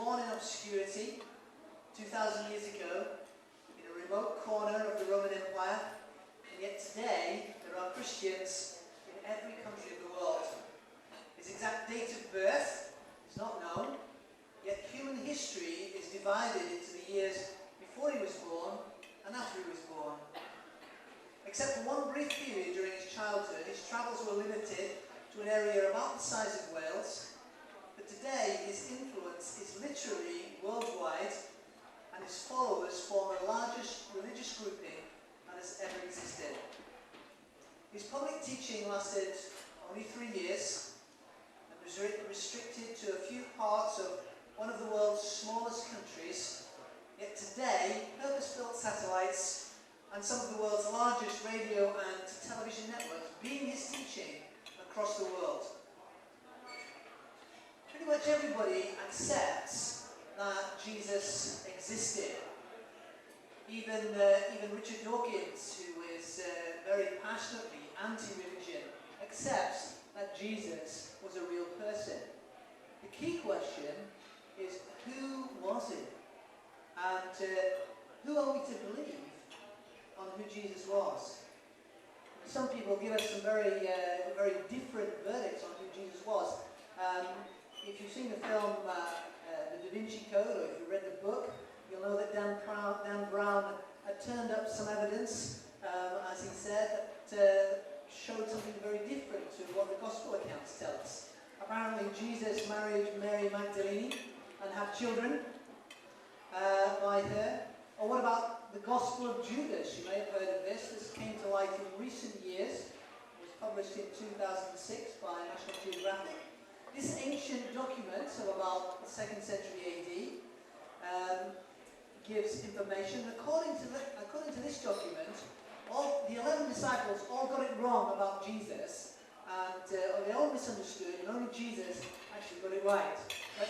born in obscurity 2,000 years ago in a remote corner of the Roman Empire, and yet today there are Christians in every country of the world. His exact date of birth is not known, yet human history is divided into the years before he was born and after he was born. Except for one brief period during his childhood, his travels were limited to an area about the size of Wales, but today his influence is literally worldwide, and his followers form the largest religious grouping that has ever existed. His public teaching lasted only 3 years and was restricted to a few parts of one of the world's smallest countries, yet today purpose-built satellites and some of the world's largest radio and television networks beam his teaching across the world. Pretty much everybody accepts that Jesus existed. Even Richard Dawkins, who is very passionately anti-religion, accepts that Jesus was a real person. The key question is, who was he? And who are we to believe on who Jesus was? Some people give us some very different verdicts on who Jesus was. If you've seen the film The Da Vinci Code, or if you read the book, you'll know that Dan Brown had turned up some evidence, as he said, that showed something very different to what the Gospel accounts tell us. Apparently Jesus married Mary Magdalene and had children by her. Or what about the Gospel of Judas? You may have heard of this. This came to light in recent years. It was published in 2006 by National Geographic. This ancient document of about the 2nd century AD gives information. According to this document, all the 11 disciples all got it wrong about Jesus, and they all misunderstood, and only Jesus actually got it right.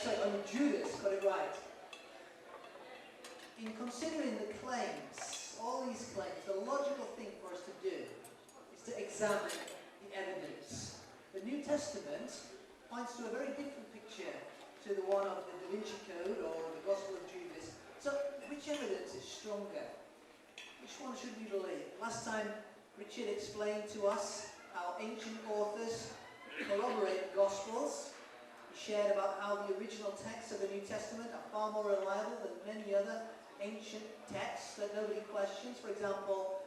Sorry, only Judas got it right. In considering the claims, all these claims, the logical thing for us to do is to examine the evidence. The New Testament points to a very different picture to the one of the Da Vinci Code or the Gospel of Judas. So, which evidence is stronger? Which one should we believe? Last time, Richard explained to us how ancient authors corroborate the Gospels. He shared about how the original texts of the New Testament are far more reliable than many other ancient texts that nobody questions. For example,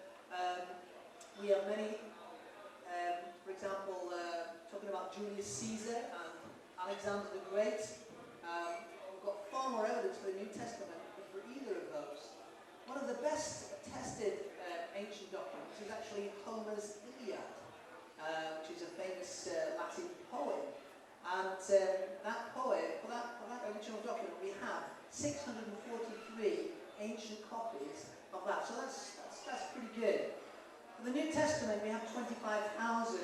we have many, talking about Julius Caesar and Alexander the Great. We've got far more evidence for the New Testament than for either of those. One of the best attested ancient documents is actually Homer's Iliad, which is a famous Latin poem. And that poem, for that original document, we have 643 ancient copies of that. So that's pretty good. For the New Testament, we have 25,000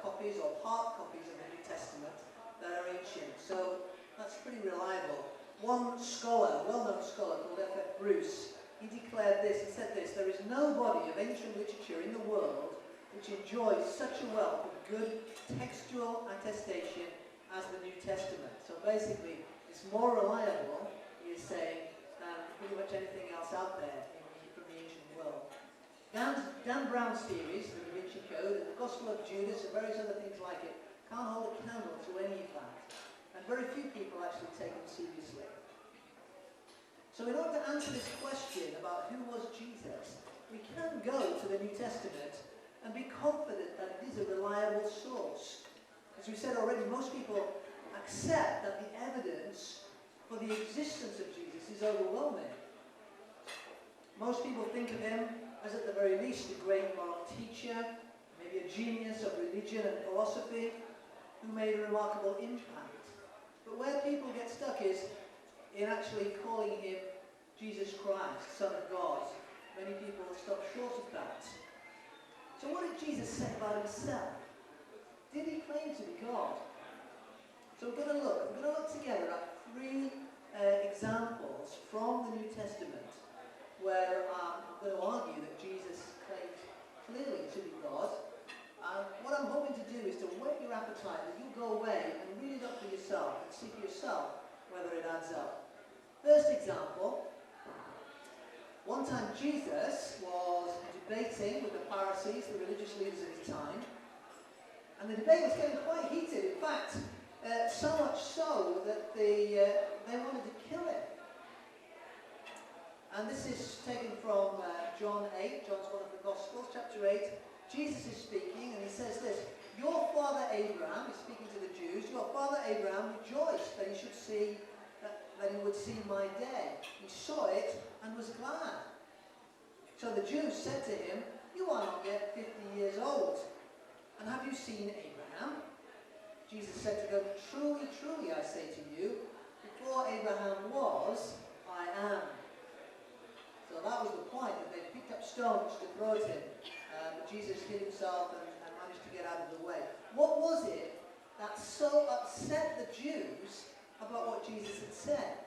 copies or part copies of the New Testament that are ancient. So that's pretty reliable. One scholar, well-known scholar called F.F. Bruce, he declared this, he said this: there is no body of ancient literature in the world which enjoys such a wealth of good textual attestation as the New Testament. So basically, it's more reliable, he is saying, than pretty much anything else out there from the ancient world. Dan Brown's theories, the Da Vinci Code, and the Gospel of Judas, and various other things like it, can't hold a candle to any of that. And very few people actually take them seriously. So in order to answer this question about who was Jesus, we can go to the New Testament and be confident that it is a reliable source. As we said already, most people accept that the evidence for the existence of Jesus is overwhelming. Most people think of him as, at the very least, a great moral teacher, maybe a genius of religion and philosophy, who made a remarkable impact. But where people get stuck is in actually calling him Jesus Christ, Son of God. Many people stop short of that. So what did Jesus say about himself? Did he claim to be God? So we're going to look together at 3 examples from the New Testament where I'm going to argue that Jesus claimed clearly to be God. And what I'm hoping to do is to whet your appetite, that you'll go away and read it up for yourself and see for yourself whether it adds up. First example, one time Jesus was debating with the Pharisees, the religious leaders of his time, and the debate was getting quite heated. In fact, so much so that they wanted to kill him. And this is taken from John 8, John's one of the Gospels, chapter 8. Jesus is speaking, and he says this: "Your father Abraham," he's speaking to the Jews, "your father Abraham rejoiced that he should see that he would see my day. He saw it and was glad." So the Jews said to him, "You are not yet 50 years old, and have you seen Abraham?" Jesus said to them, "Truly, truly, I say to you, before Abraham was, I am." So that was the point, that they picked up stones to throw at him. But Jesus hid himself and managed to get out of the way. What was it that so upset the Jews about what Jesus had said?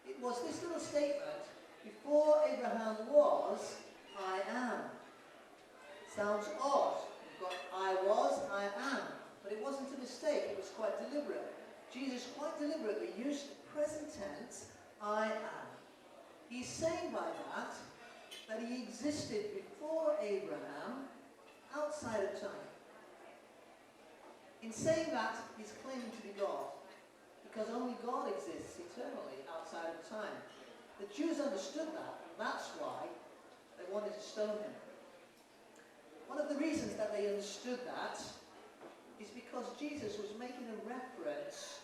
It was this little statement: "Before Abraham was, I am." Sounds odd. You've got "I was," "I am." But it wasn't a mistake, it was quite deliberate. Jesus quite deliberately used the present tense, "I am." He's saying by that he existed before Abraham, outside of time. In saying that, he's claiming to be God, because only God exists eternally outside of time. The Jews understood that, and that's why they wanted to stone him. One of the reasons that they understood that is because Jesus was making a reference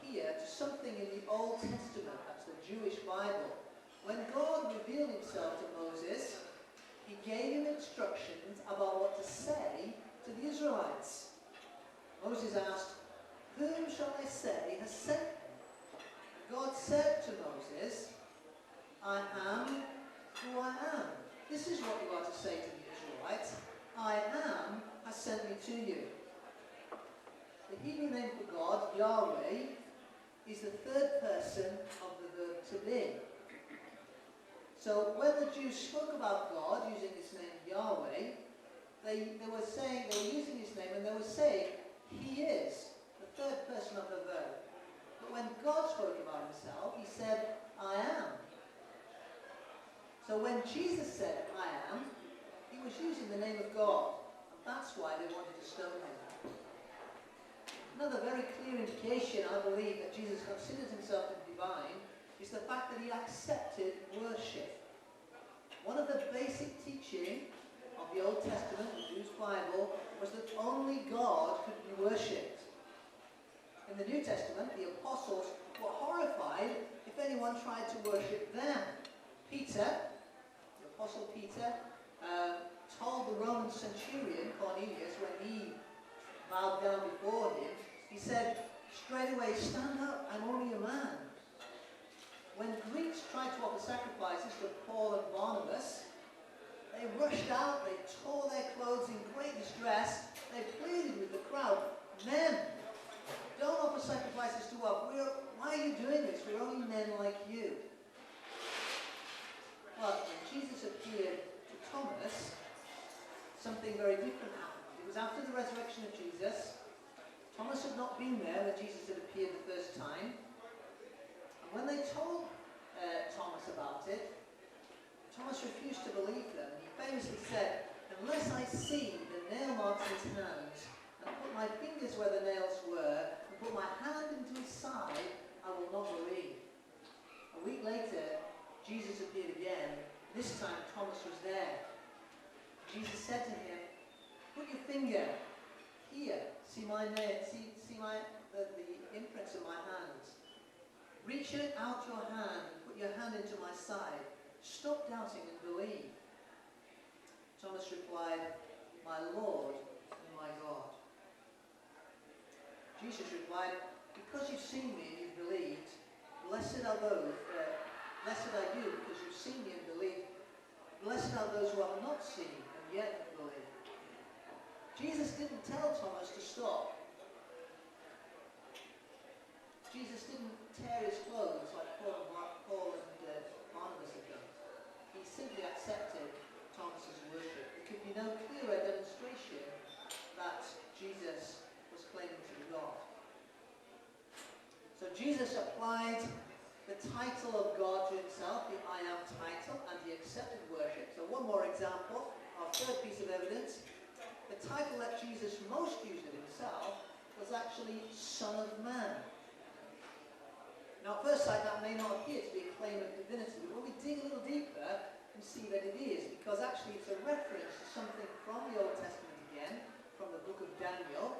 here to something in the Old Testament, that's the Jewish Bible. When God revealed himself to Moses, he gave him instructions about what to say to the Israelites. Moses asked, "Whom shall I say has sent me?" God said to Moses, "I am who I am." This is what you are to say to the Israelites: "I am has sent me to you." The Hebrew name for God, Yahweh, is the third person of the verb to be. So when the Jews spoke about God using this name Yahweh, they were using his name and they were saying, "He is," the third person of the verb. But when God spoke about himself, he said, "I am." So when Jesus said, "I am," he was using the name of God. And that's why they wanted to stone him. Another very clear indication, I believe, that Jesus considers himself to be divine is the fact that he accepted worship. One of the basic teaching of the Old Testament, the Jewish Bible, was that only God could be worshipped. In the New Testament, the apostles were horrified if anyone tried to worship them. Peter, the apostle Peter, told the Roman centurion Cornelius, when he bowed down before him, he said, "Straight away, stand up, I'm only a man." When Greeks tried to offer sacrifices to Paul and Barnabas, they rushed out, they tore their clothes in great distress, they pleaded with the crowd, "Men, don't offer sacrifices to us. Why are you doing this? We're only men like you." But when Jesus appeared to Thomas, something very different happened. It was after the resurrection of Jesus. Thomas had not been there when Jesus had appeared the first time. And when they told Thomas about it, Thomas refused to believe them. He famously said, "Unless I see the nail marks in his hands, and put my fingers where the nails were, and put my hand into his side, I will not believe." A week later, Jesus appeared again. This time Thomas was there. Jesus said to him, "Put your finger here. See my nail. See the imprints of my hands. Reach out your hand and put your hand into my side. Stop doubting and believe." Thomas replied, "My Lord and my God." Jesus replied, "Because you've seen me and you've believed, blessed are you because you've seen me and believed. Blessed are those who have not seen and yet have believed." Jesus didn't tell Thomas to stop. Jesus didn't tear his clothes like Paul and Barnabas had done. He simply accepted Thomas's worship. There could be no clearer demonstration that Jesus was claiming to be God. So Jesus applied the title of God to himself, the I am title, and he accepted worship. So one more example, our third piece of evidence. The title that Jesus most used of himself was actually Son of Man. Now, at first sight, that may not appear to be a claim of divinity, but when we dig a little deeper, we see that it is, because actually it's a reference to something from the Old Testament again, from the book of Daniel,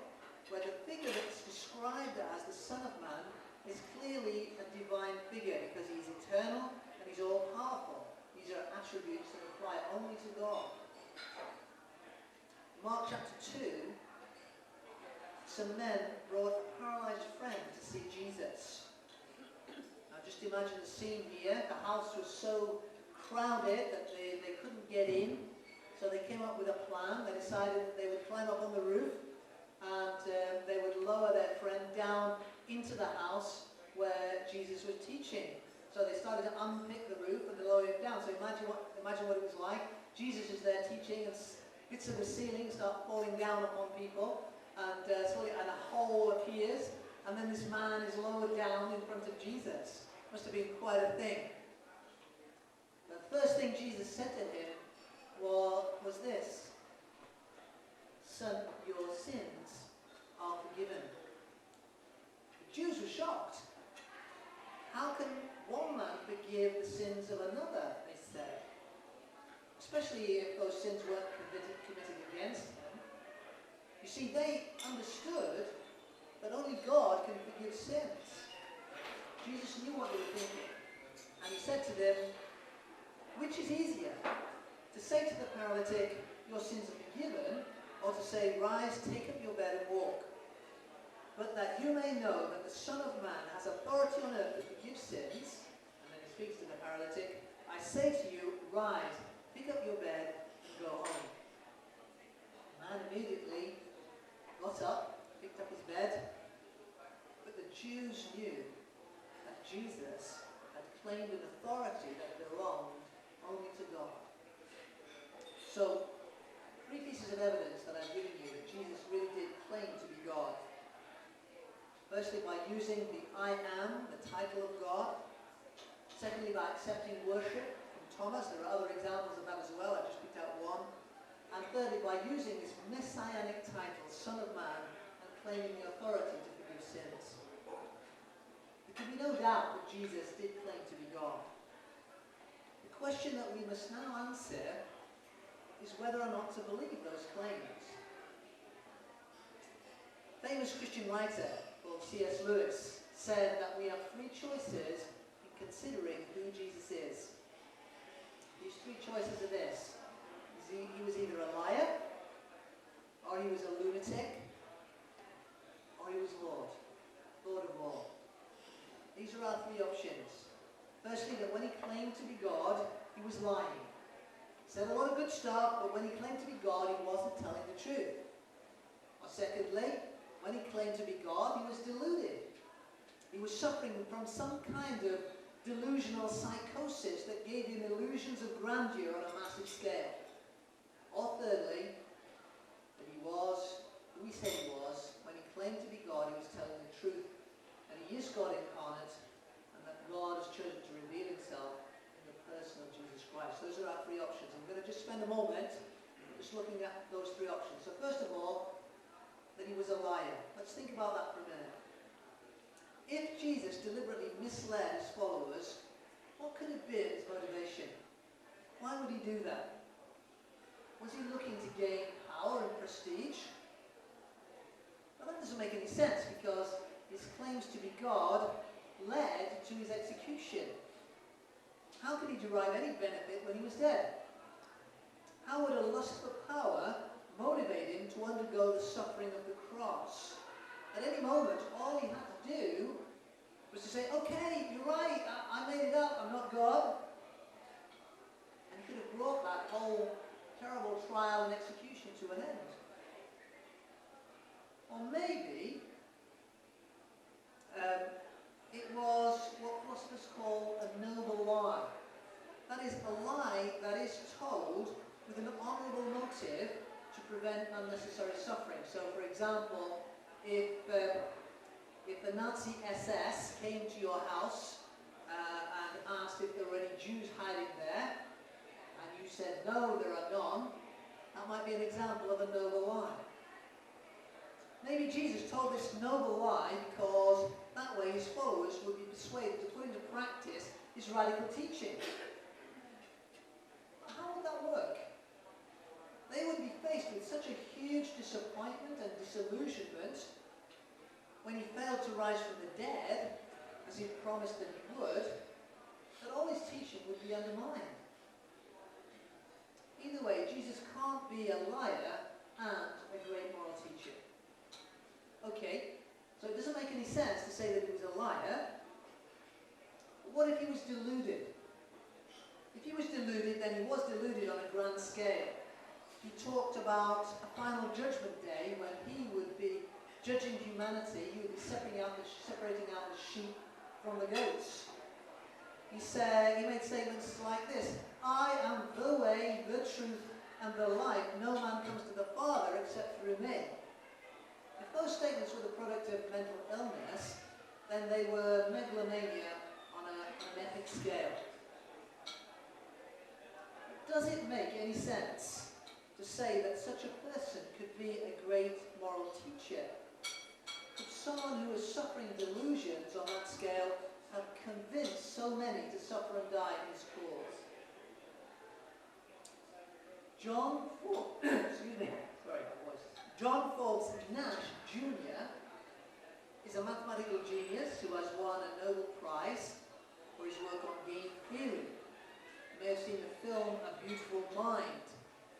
where the figure that's described as the Son of Man is clearly a divine figure, because he's eternal and he's all-powerful. These are attributes that apply only to God. Mark chapter 2, some men brought a paralyzed friend to see Jesus. Now just imagine the scene here. The house was so crowded that they couldn't get in. So they came up with a plan. They decided that they would climb up on the roof and they would lower their friend down into the house where Jesus was teaching. So they started to unpick the roof and to lower him down. So imagine what it was like. Jesus is there teaching and bits of the ceiling start falling down upon people. And a hole appears, and then this man is lowered down in front of Jesus. Must have been quite a thing. The first thing Jesus said to him was this: "Son, your sins are forgiven." The Jews were shocked. How can one man forgive the sins of another, they said. Especially if those sins weren't committed against him. You see, they understood that only God can forgive sins. Jesus knew what they were thinking. And he said to them, which is easier? To say to the paralytic, your sins are forgiven, or to say, rise, take up your bed and walk? But that you may know that the Son of Man has authority on earth to forgive sins, and then he speaks to the paralytic, I say to you, rise, pick up your bed and go home. The man immediately got up, picked up his bed, but the Jews knew that Jesus had claimed an authority that belonged only to God. So, three pieces of evidence that I've given you that Jesus really did claim to be God. Firstly, by using the I am, the title of God. Secondly, by accepting worship from Thomas. There are other examples of that as well. I just picked out one. And thirdly, by using this messianic title, Son of Man, and claiming the authority to forgive sins. There can be no doubt that Jesus did claim to be God. The question that we must now answer is whether or not to believe those claims. Famous Christian writer called C.S. Lewis said that we have three choices in considering who Jesus is. These three choices are this. He was either a liar, or he was a lunatic, or he was Lord of all. These are our three options. Firstly, that when he claimed to be God, he was lying. He said a lot of good stuff, but when he claimed to be God, he wasn't telling the truth. Or secondly, when he claimed to be God, he was deluded. He was suffering from some kind of delusional psychosis that gave him illusions of grandeur on a massive scale. Or thirdly, that he was who he said he was. When he claimed to be God, he was telling the truth. And he is God incarnate, and that God has chosen to reveal himself in the person of Jesus Christ. Those are our three options. I'm going to just spend a moment just looking at those three options. So first of all, that he was a liar. Let's think about that for a minute. If Jesus deliberately misled his followers, what could have been his motivation? Why would he do that? Was he looking to gain power and prestige? Well, that doesn't make any sense, because his claims to be God led to his execution. How could he derive any benefit when he was dead? How would a lust for power motivate him to undergo the suffering of the cross? At any moment, all he had to do was to say, okay, you're right, I made it up, I'm not God. And he could have brought that whole terrible trial and execution to an end. Or maybe it was what philosophers call a noble lie. That is, a lie that is told with an honourable motive to prevent unnecessary suffering. So, for example, if if the Nazi SS came to your house and asked if there were any Jews hiding there, and you said, no, there are none, that might be an example of a noble lie. Maybe Jesus told this noble lie because that way his followers would be persuaded to put into practice his radical teaching. But how would that work? They would be faced with such a huge disappointment and disillusionment when he failed to rise from the dead, as he promised that he would, that all his teaching would be undermined. Either way, Jesus can't be a liar and a great moral teacher. Okay, so it doesn't make any sense to say that he was a liar. But what if he was deluded? If he was deluded, then he was deluded on a grand scale. He talked about a final judgment day when he would be judging humanity. He would be separating out the sheep from the goats. He made statements like this: I am the way, the truth, and the life. No man comes to the Father except through me. If those statements were the product of mental illness, then they were megalomania on an epic scale. Does it make any sense to say that such a person could be a great moral teacher? Could someone who is suffering delusions on that scale have convinced so many to suffer and die in his cause? John Forbes Nash Jr. is a mathematical genius who has won a Nobel Prize for his work on game theory. You may have seen the film A Beautiful Mind,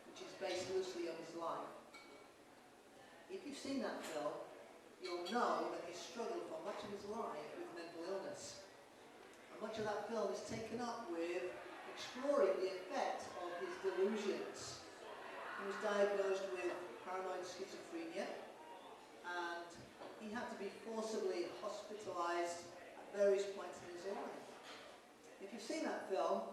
which is based loosely on his life. If you've seen that film, you'll know that he struggled for much of his life with mental illness. And much of that film is taken up with exploring the effect of his delusions. He was diagnosed with paranoid schizophrenia, and he had to be forcibly hospitalized at various points in his life. If you've seen that film,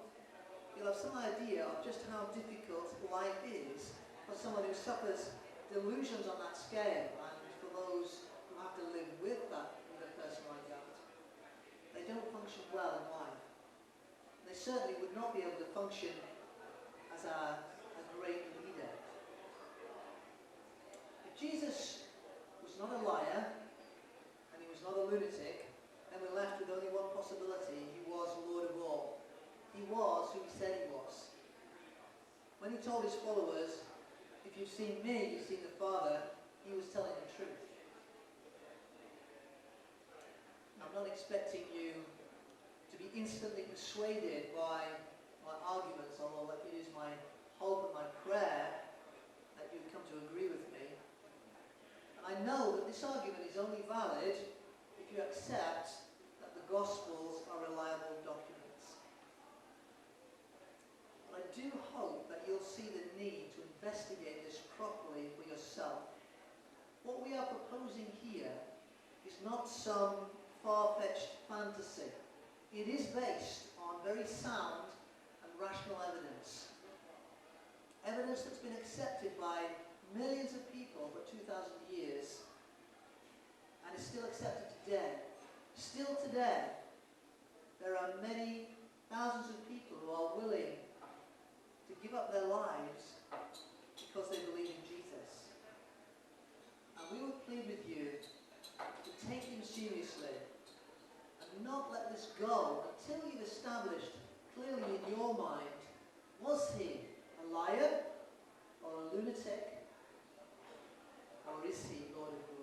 you'll have some idea of just how difficult life is for someone who suffers delusions on that scale, and for those who have to live with a person like that. They don't function well in life. They certainly would not be able to function as a great leader. If Jesus was not a liar, and he was not a lunatic, then we're left with only one possibility: he was Lord of all. He was who he said he was. When he told his followers, if you've seen me, you've seen the Father, he was telling the truth. I'm not expecting you to be instantly persuaded by my arguments, although it is my hope and my prayer that you come to agree with me. And I know that this argument is only valid if you accept that the Gospels are reliable documents. But I do hope that you'll see the need to investigate this properly for yourself. What we are proposing here is not some far-fetched fantasy. It is based on very sound and rational evidence. Evidence that's been accepted by millions of people for 2,000 years and is still accepted today. Still today, there are many thousands of people who are willing to give up their lives because they believe in Jesus. And we would plead with you to take him seriously and not let this go until you've established clearly in your mind, was he a liar or a lunatic, or is he Lord of all?